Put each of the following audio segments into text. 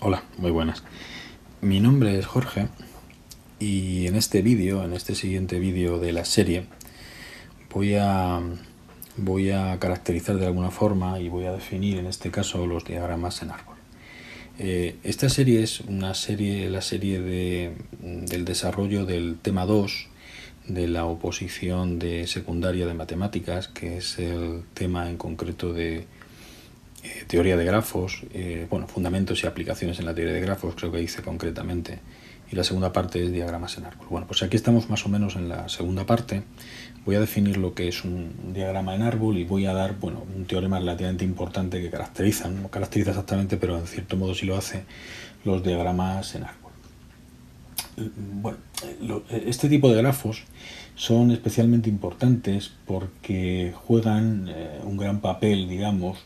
Hola, muy buenas. Mi nombre es Jorge y en este vídeo, en este siguiente vídeo de la serie, voy a caracterizar de alguna forma y voy a definir en este caso los diagramas en árbol. Esta serie es la serie del desarrollo del tema 2 de la oposición de secundaria de matemáticas, que es el tema en concreto de teoría de grafos, fundamentos y aplicaciones en la teoría de grafos, creo que hice concretamente, y la segunda parte es diagramas en árbol. Bueno, pues aquí estamos más o menos en la segunda parte. Voy a definir lo que es un diagrama en árbol y voy a dar un teorema relativamente importante que caracteriza, no caracteriza exactamente, pero en cierto modo sí lo hace, los diagramas en árbol. Este tipo de grafos son especialmente importantes porque juegan un gran papel, digamos,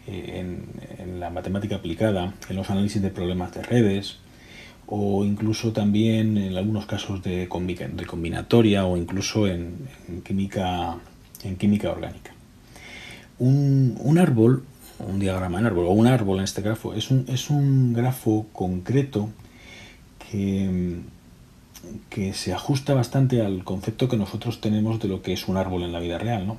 en la matemática aplicada, en los análisis de problemas de redes, o incluso también en algunos casos de combinatoria o incluso en química orgánica. Un árbol, un diagrama en árbol, o un árbol en este grafo, es un grafo concreto que se ajusta bastante al concepto que nosotros tenemos de lo que es un árbol en la vida real, ¿no?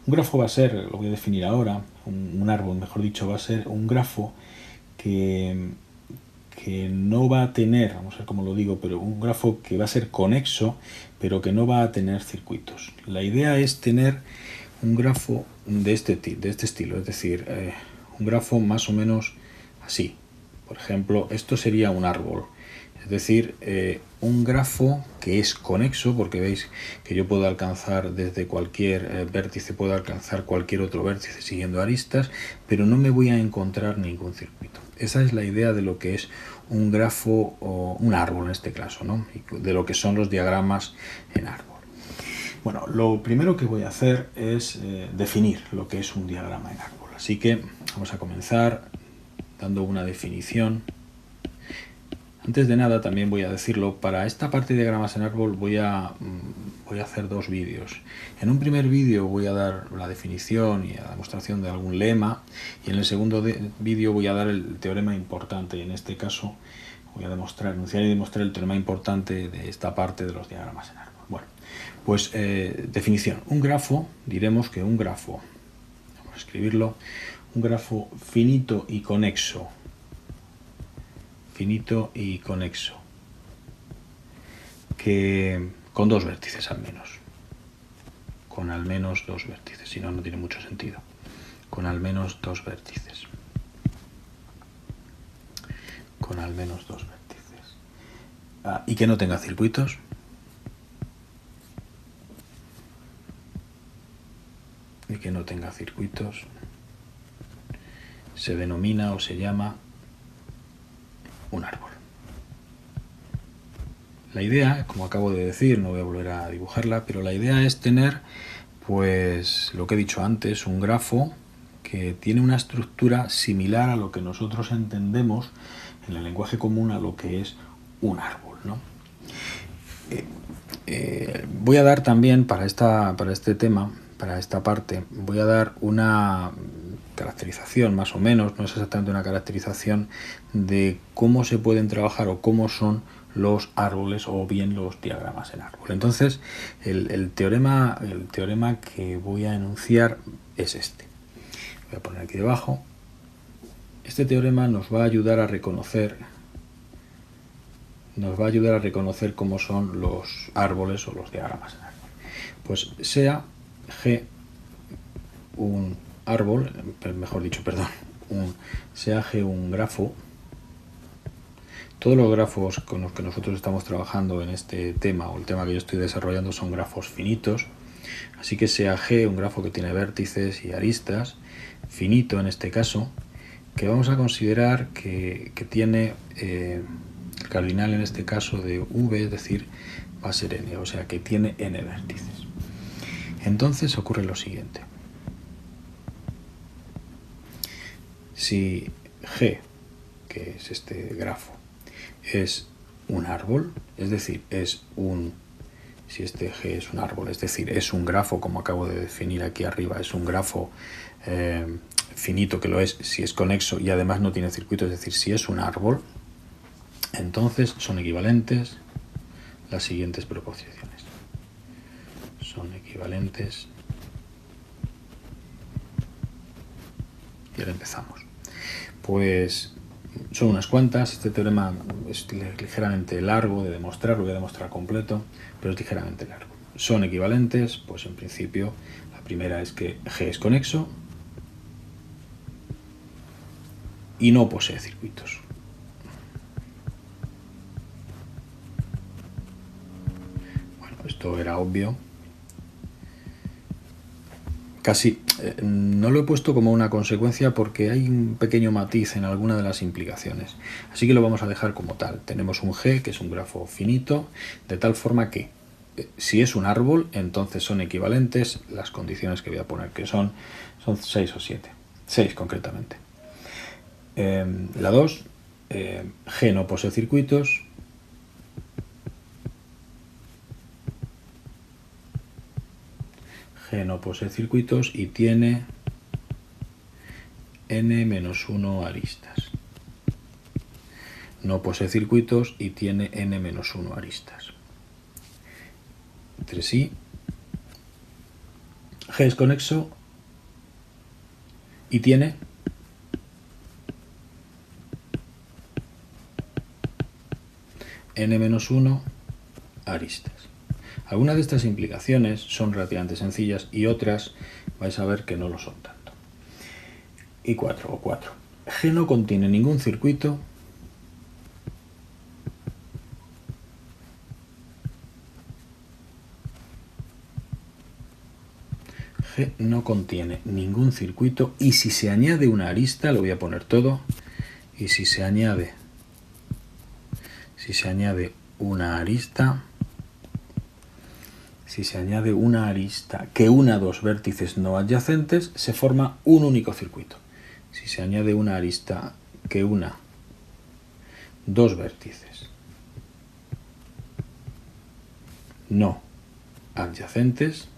Un grafo va a ser, lo voy a definir ahora, un árbol, mejor dicho, va a ser un grafo que no va a tener, vamos a ver cómo lo digo, pero un grafo que va a ser conexo, pero que no va a tener circuitos. La idea es tener un grafo de este estilo, es decir, un grafo más o menos así. Por ejemplo, esto sería un árbol. Es decir, un grafo que es conexo, porque veis que yo puedo alcanzar desde cualquier vértice, puedo alcanzar cualquier otro vértice siguiendo aristas, pero no me voy a encontrar ningún circuito. Esa es la idea de lo que es un grafo o un árbol en este caso, ¿no? De lo que son los diagramas en árbol. Bueno, lo primero que voy a hacer es definir lo que es un diagrama en árbol. Así que vamos a comenzar dando una definición. Antes de nada, también voy a decirlo, para esta parte de diagramas en árbol voy a hacer dos vídeos. En un primer vídeo voy a dar la definición y la demostración de algún lema, y en el segundo vídeo voy a dar el teorema importante, y en este caso voy a enunciar y demostrar el teorema importante de esta parte de los diagramas en árbol. Bueno, pues definición. Un grafo, diremos que un grafo, vamos a escribirlo, un grafo finito y conexo, que con dos vértices al menos, con al menos dos vértices, si no, no tiene mucho sentido, con al menos dos vértices, y que no tenga circuitos, se denomina o se llama un árbol. La idea, como acabo de decir, no voy a volver a dibujarla, pero la idea es tener, pues, lo que he dicho antes, un grafo que tiene una estructura similar a lo que nosotros entendemos en el lenguaje común a lo que es un árbol, ¿no? Voy a dar también para este tema, para esta parte, voy a dar una caracterización más o menos, no es exactamente una caracterización de cómo se pueden trabajar o cómo son los árboles o bien los diagramas en árbol. Entonces, el teorema que voy a enunciar es este. Voy a poner aquí debajo. Este teorema nos va a ayudar a reconocer cómo son los árboles o los diagramas en árbol. Pues sea G un árbol, sea G un grafo. Todos los grafos con los que nosotros estamos trabajando en este tema, o el tema que yo estoy desarrollando, son grafos finitos. Así que sea G un grafo que tiene vértices y aristas, finito en este caso, que vamos a considerar que tiene el cardinal en este caso de V, es decir, va a ser n, o sea que tiene n vértices. Entonces ocurre lo siguiente. Si G, que es este grafo, es un árbol, es decir, si este G es un árbol, es decir, es un grafo, como acabo de definir aquí arriba, es un grafo finito, que lo es si es conexo y además no tiene circuito, es decir, si es un árbol, entonces son equivalentes las siguientes proposiciones. Son equivalentes. Y ahora empezamos. Pues son unas cuantas. Este teorema es ligeramente largo de demostrar, lo voy a demostrar completo, pero es ligeramente largo. Son equivalentes, pues en principio la primera es que G es conexo y no posee circuitos. Bueno, esto era obvio. Casi no lo he puesto como una consecuencia porque hay un pequeño matiz en alguna de las implicaciones. Así que lo vamos a dejar como tal. Tenemos un G, que es un grafo finito, de tal forma que si es un árbol, entonces son equivalentes las condiciones que voy a poner, que son 6 o 7. 6 concretamente. La 2, G no posee circuitos. G no posee circuitos y tiene n-1 aristas. No posee circuitos y tiene n-1 aristas. Entre sí, G es conexo y tiene n-1 aristas. Algunas de estas implicaciones son relativamente sencillas y otras vais a ver que no lo son tanto. Y 4. G no contiene ningún circuito G no contiene ningún circuito y si se añade una arista, lo voy a poner todo, y si se añade una arista, que una dos vértices no adyacentes, se forma un único circuito. Si se añade una arista que una dos vértices no adyacentes,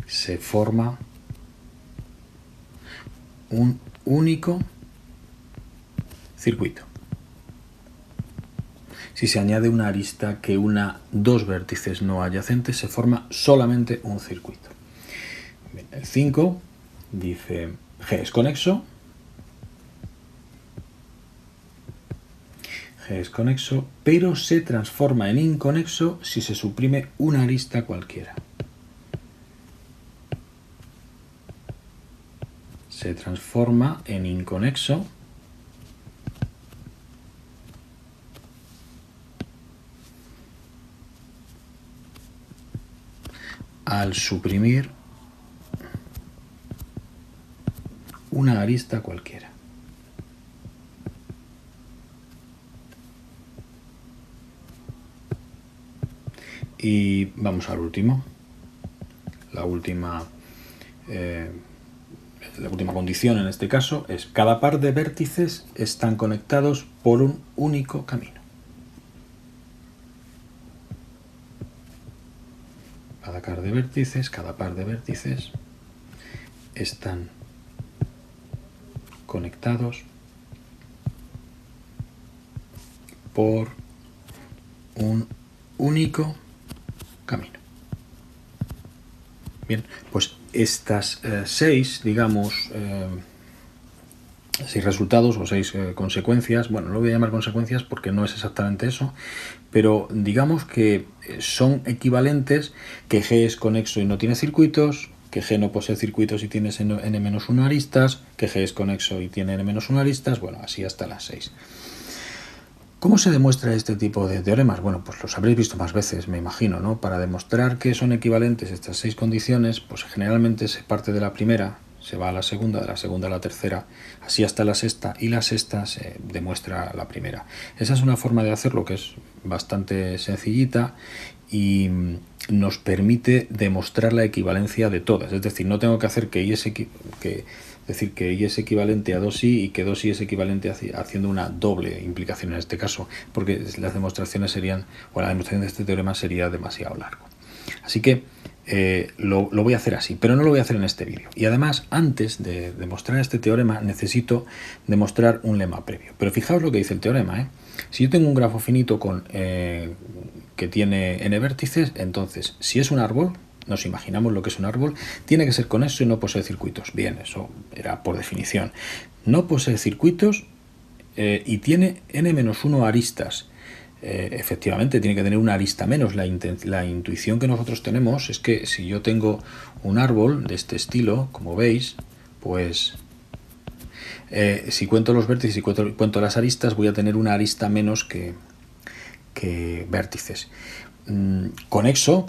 se forma un único circuito. Si se añade una arista que una dos vértices no adyacentes, se forma solamente un circuito. Bien, el 5 dice G es conexo. G es conexo, pero se transforma en inconexo si se suprime una arista cualquiera. Se transforma en inconexo al suprimir una arista cualquiera. Y vamos al último. La última condición en este caso es cada par de vértices están conectados por un único camino. Cada par de vértices están conectados por un único camino. Bien, pues estas 6, digamos, 6 resultados o 6 consecuencias, bueno, no lo voy a llamar consecuencias porque no es exactamente eso, pero digamos que son equivalentes, que G es conexo y no tiene circuitos, que G no posee circuitos y tiene n-1 aristas, que G es conexo y tiene n-1 aristas, bueno, así hasta las 6. ¿Cómo se demuestra este tipo de teoremas? Bueno, pues los habréis visto más veces, me imagino, ¿no? Para demostrar que son equivalentes estas 6 condiciones, pues generalmente se parte de la primera, se va a la segunda, de la segunda a la tercera, así hasta la sexta, y la sexta se demuestra la primera. Esa es una forma de hacerlo que es bastante sencillita y nos permite demostrar la equivalencia de todas. Es decir, no tengo que hacer que Y es equivalente a 2i y que 2i es equivalente haciendo una doble implicación en este caso, porque las demostraciones serían, o la demostración de este teorema sería demasiado largo. Así que lo voy a hacer así, pero no lo voy a hacer en este vídeo. Y además, antes de demostrar este teorema, necesito demostrar un lema previo. Pero fijaos lo que dice el teorema, ¿eh? Si yo tengo un grafo finito que tiene n vértices, entonces, si es un árbol, nos imaginamos lo que es un árbol, tiene que ser conexo y no posee circuitos. Bien, eso era por definición. No posee circuitos y tiene n-1 aristas. Efectivamente tiene que tener una arista menos. La intuición que nosotros tenemos es que si yo tengo un árbol de este estilo, como veis, pues si cuento los vértices y cuento las aristas, voy a tener una arista menos que vértices. Conexo,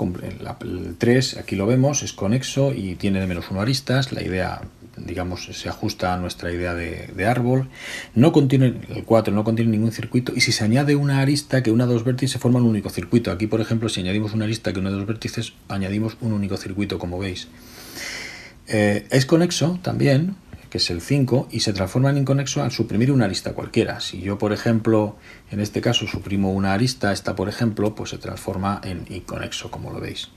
el 3 aquí lo vemos, es conexo y tiene n-1 aristas. La idea, digamos, se ajusta a nuestra idea de árbol. No contiene, el 4 no contiene ningún circuito, y si se añade una arista que una de dos vértices forman un único circuito. Aquí, por ejemplo, si añadimos una arista que una de dos vértices, añadimos un único circuito, como veis. Es conexo también, que es el 5, y se transforma en inconexo al suprimir una arista cualquiera. Si yo, por ejemplo, en este caso suprimo una arista, esta por ejemplo, pues se transforma en inconexo, como lo veis.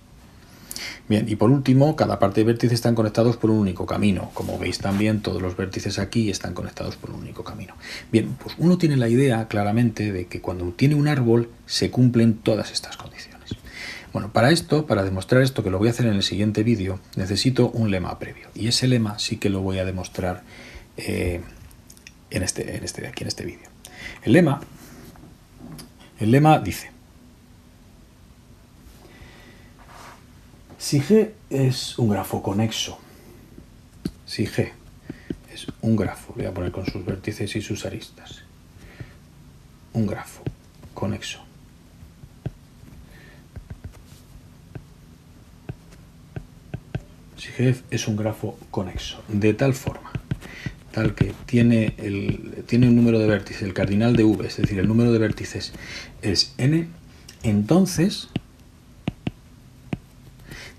Bien, y por último, cada parte de vértices están conectados por un único camino. Como veis también, todos los vértices aquí están conectados por un único camino. Bien, pues uno tiene la idea claramente de que cuando tiene un árbol se cumplen todas estas condiciones. Bueno, para demostrar esto, que lo voy a hacer en el siguiente vídeo, necesito un lema previo. Y ese lema sí que lo voy a demostrar en este vídeo. El lema dice: si G es un grafo conexo, si G es un grafo, voy a poner con sus vértices y sus aristas, un grafo conexo, si G es un grafo conexo, de tal forma, tal que tiene un número de vértices, el cardinal de V, es decir, el número de vértices es n, entonces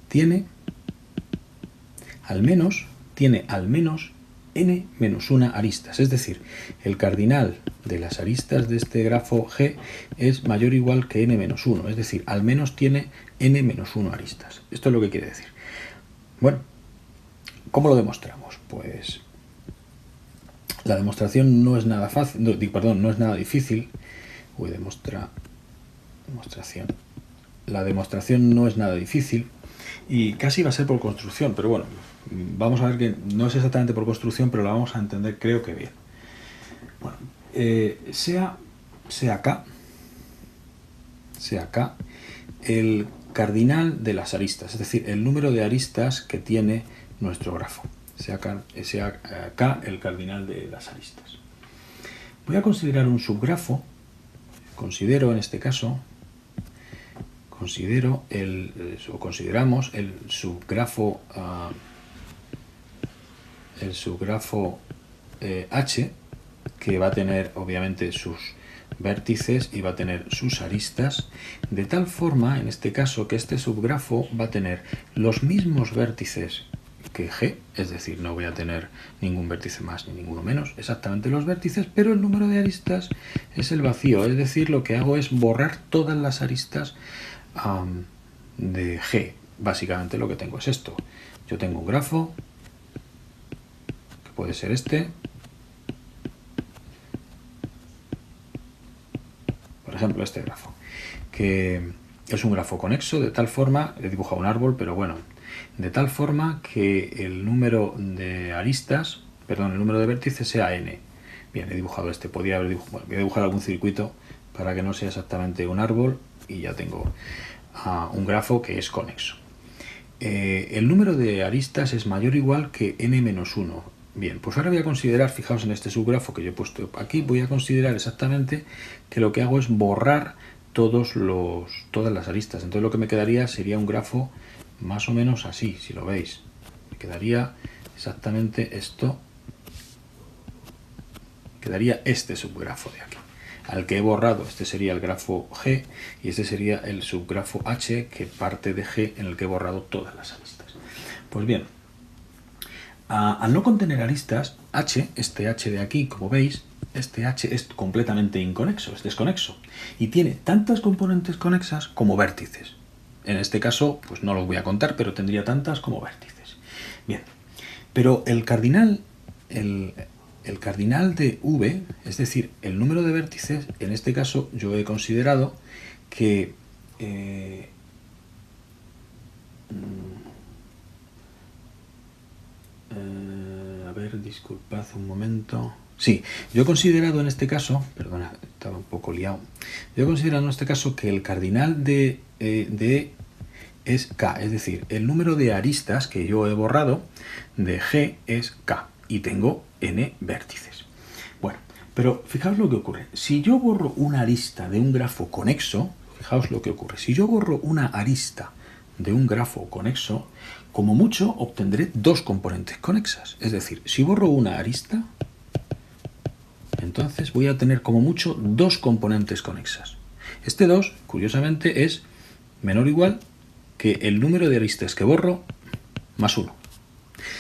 tiene al menos n-1 aristas, es decir, el cardinal de las aristas de este grafo G es mayor o igual que n-1, es decir, al menos tiene n-1 aristas. Esto es lo que quiere decir. Bueno, ¿cómo lo demostramos? Pues la demostración no es nada fácil, no es nada difícil. La demostración no es nada difícil y casi va a ser por construcción, pero bueno, vamos a ver que no es exactamente por construcción, pero la vamos a entender, creo que bien. Bueno, sea K el cardinal de las aristas, es decir, el número de aristas que tiene nuestro grafo. Sea K el cardinal de las aristas. Voy a considerar un subgrafo. Consideramos el subgrafo H, que va a tener obviamente sus vértices y va a tener sus aristas, de tal forma, en este caso, que este subgrafo va a tener los mismos vértices que G, es decir, no voy a tener ningún vértice más ni ninguno menos, exactamente los vértices, pero el número de aristas es el vacío, es decir, lo que hago es borrar todas las aristas de G. Básicamente lo que tengo es esto. Yo tengo un grafo, que puede ser este, por ejemplo este grafo, que es un grafo conexo, de tal forma, he dibujado un árbol, pero bueno, de tal forma que el número de vértices sea n. Bien, he dibujado este, voy a dibujar algún circuito para que no sea exactamente un árbol y ya tengo un grafo que es conexo. El número de aristas es mayor o igual que n-1. Bien, pues ahora voy a considerar, fijaos en este subgrafo que yo he puesto aquí, voy a considerar exactamente que lo que hago es borrar todas las aristas. Entonces lo que me quedaría sería un grafo más o menos así, si lo veis. Me quedaría exactamente esto. Quedaría este subgrafo de aquí, al que he borrado. Este sería el grafo G y este sería el subgrafo H, que parte de G, en el que he borrado todas las aristas. Pues bien, al no contener aristas, H, este H de aquí, como veis, este H es completamente inconexo, es desconexo, y tiene tantas componentes conexas como vértices. En este caso, pues no los voy a contar, pero tendría tantas como vértices. Bien, pero el cardinal de V, es decir, el número de vértices, en este caso yo he considerado que a ver, disculpad un momento. Sí, yo he considerado en este caso, perdona, estaba un poco liado. Yo he considerado en este caso que el cardinal de es K, es decir, el número de aristas que yo he borrado de G es K y tengo N vértices. Bueno, pero fijaos lo que ocurre. Si yo borro una arista de un grafo conexo, fijaos lo que ocurre. Si yo borro una arista de un grafo conexo, como mucho obtendré dos componentes conexas. Es decir, si borro una arista, entonces voy a tener como mucho dos componentes conexas. Este 2, curiosamente, es menor o igual que el número de aristas que borro más 1.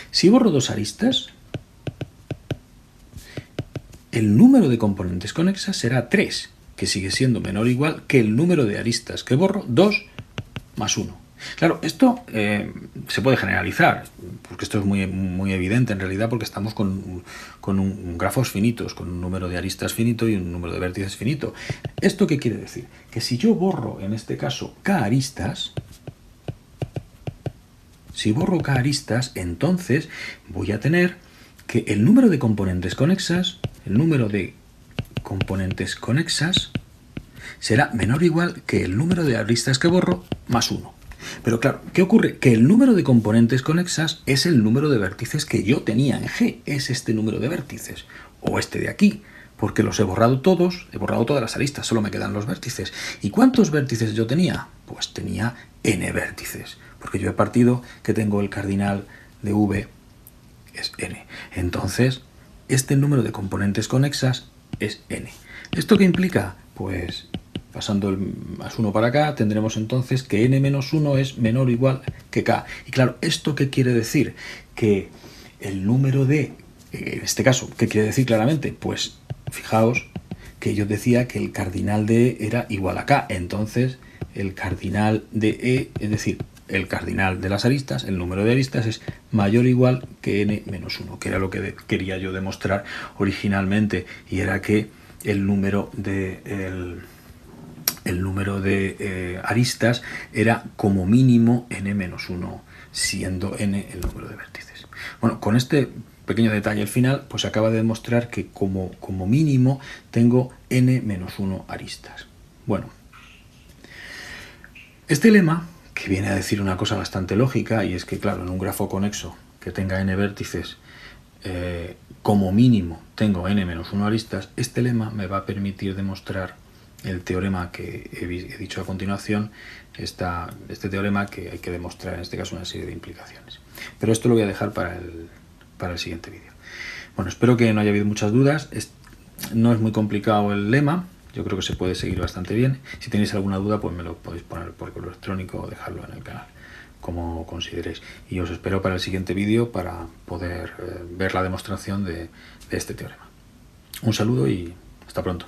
Si borro dos aristas, el número de componentes conexas será 3, que sigue siendo menor o igual que el número de aristas que borro, 2 más 1. Claro, esto se puede generalizar, porque esto es muy evidente en realidad, porque estamos con grafos finitos, con un número de aristas finito y un número de vértices finito. ¿Esto qué quiere decir? Que si yo borro, en este caso, K aristas, si borro K aristas, entonces voy a tener que el número de componentes conexas, será menor o igual que el número de aristas que borro más 1. Pero claro, ¿qué ocurre? Que el número de componentes conexas es el número de vértices que yo tenía en G. Es este número de vértices, o este de aquí, porque los he borrado todos, he borrado todas las aristas, solo me quedan los vértices. ¿Y cuántos vértices yo tenía? Pues tenía n vértices, porque yo he partido que tengo el cardinal de V es n. Entonces, este número de componentes conexas es n. ¿Esto qué implica? Pues pasando el más 1 para acá, tendremos entonces que n menos 1 es menor o igual que k. Y claro, ¿esto qué quiere decir? Que el número de, en este caso, ¿qué quiere decir claramente? Pues fijaos que yo decía que el cardinal de E era igual a k. Entonces, el cardinal de E, es decir, el cardinal de las aristas, el número de aristas, es mayor o igual que n menos 1, que era lo que quería yo demostrar originalmente, y era que el número de aristas era como mínimo n menos 1, siendo n el número de vértices. Bueno, con este pequeño detalle al final, pues acaba de demostrar que como mínimo tengo n menos 1 aristas. Bueno, este lema, que viene a decir una cosa bastante lógica, y es que, claro, en un grafo conexo que tenga n vértices, como mínimo tengo n menos 1 aristas, este lema me va a permitir demostrar el teorema que he dicho a continuación, este teorema que hay que demostrar en este caso una serie de implicaciones. Pero esto lo voy a dejar para el siguiente vídeo. Bueno, espero que no haya habido muchas dudas. No es muy complicado el lema, yo creo que se puede seguir bastante bien. Si tenéis alguna duda, pues me lo podéis poner por correo electrónico o dejarlo en el canal, como consideréis. Y os espero para el siguiente vídeo para poder ver la demostración de este teorema. Un saludo y hasta pronto.